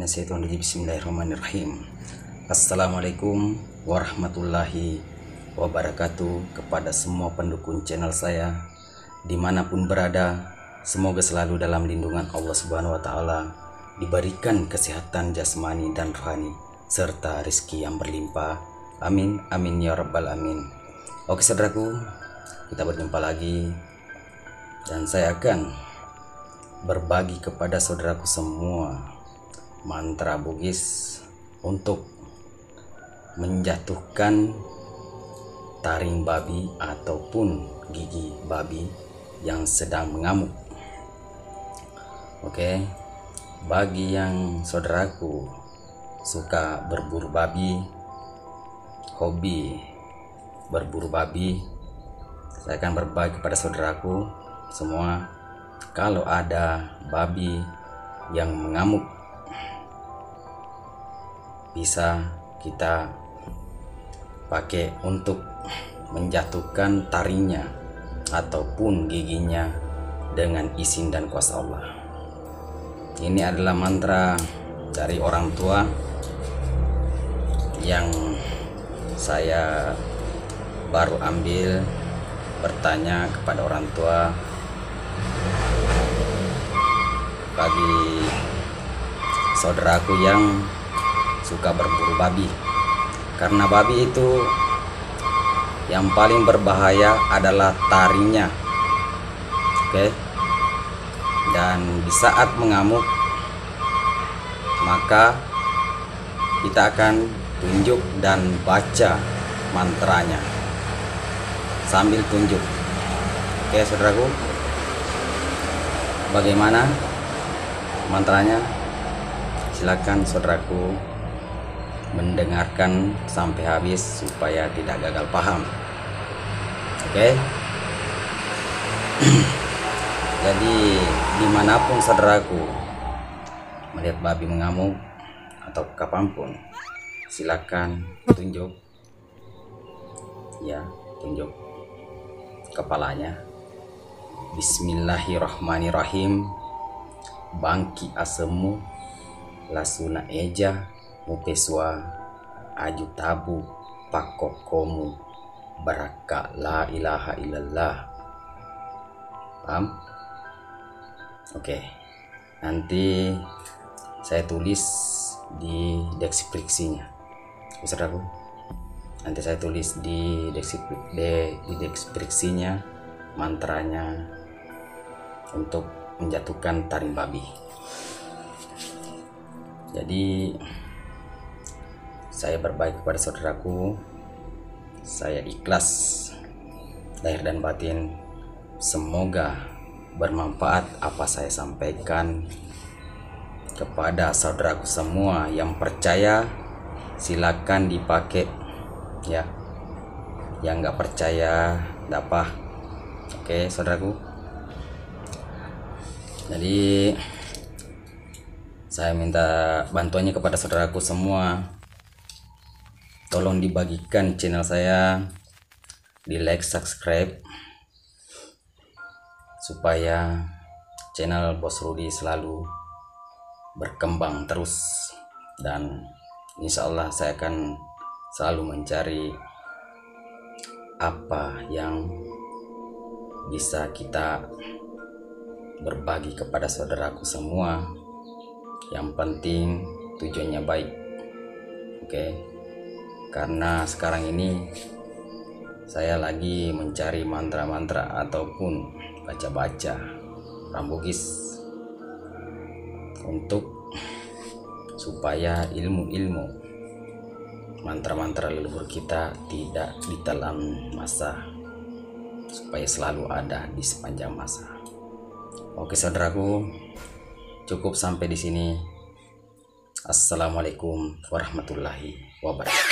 minasyaitonirrajim. Bismillahirrahmanirrahim. Assalamualaikum warahmatullahi wabarakatuh. Kepada semua pendukung channel saya dimanapun berada, semoga selalu dalam lindungan Allah Subhanahu wa Ta'ala, diberikan kesehatan jasmani dan rohani serta rezeki yang berlimpah. Amin amin ya rabbal alamin. Oke saudaraku, kita berjumpa lagi dan saya akan berbagi kepada saudaraku semua mantra Bugis untuk menjatuhkan taring babi ataupun gigi babi yang sedang mengamuk. Oke, bagi yang saudaraku suka berburu babi, hobi berburu babi, saya akan berbagi kepada saudaraku semua, kalau ada babi yang mengamuk, bisa kita pakai untuk menjatuhkan taringnya ataupun giginya dengan izin dan kuasa Allah. Ini adalah mantra dari orang tua yang saya baru ambil, bertanya kepada orang tua. Bagi saudaraku yang suka berburu babi, karena babi itu yang paling berbahaya adalah taringnya. Oke, dan di saat mengamuk maka kita akan tunjuk dan baca mantranya sambil tunjuk. Oke saudaraku, bagaimana mantranya? Silakan saudaraku mendengarkan sampai habis supaya tidak gagal paham. Oke. Jadi dimanapun saudaraku melihat babi mengamuk atau kapanpun, silakan tunjuk, ya, tunjuk kepalanya. Bismillahirrahmanirrahim. Bangki asemu lasuna eja mupeswa aju tabu pakokomu baraka la ilaha illallah. Paham? Oke, nanti saya tulis di deskripsinya, saudaraku. Nanti saya tulis di deskripsinya mantranya untuk menjatuhkan taring babi. Jadi saya berbagi kepada saudaraku, saya ikhlas lahir dan batin. Semoga bermanfaat apa saya sampaikan. Kepada saudaraku semua yang percaya, silakan dipakai, ya. Yang nggak percaya nggak apa. Oke saudaraku, jadi saya minta bantuannya kepada saudaraku semua. Tolong dibagikan channel saya, di like, subscribe, supaya channel Bos Rudi selalu berkembang terus. Dan insya Allah saya akan selalu mencari apa yang bisa kita berbagi kepada saudaraku semua. Yang penting tujuannya baik. Oke, karena sekarang ini saya lagi mencari mantra-mantra ataupun baca-baca Bugis untuk supaya ilmu-ilmu mantra-mantra leluhur kita tidak ditelan masa, supaya selalu ada di sepanjang masa. Oke saudaraku, cukup sampai di sini. Assalamualaikum warahmatullahi wabarakatuh.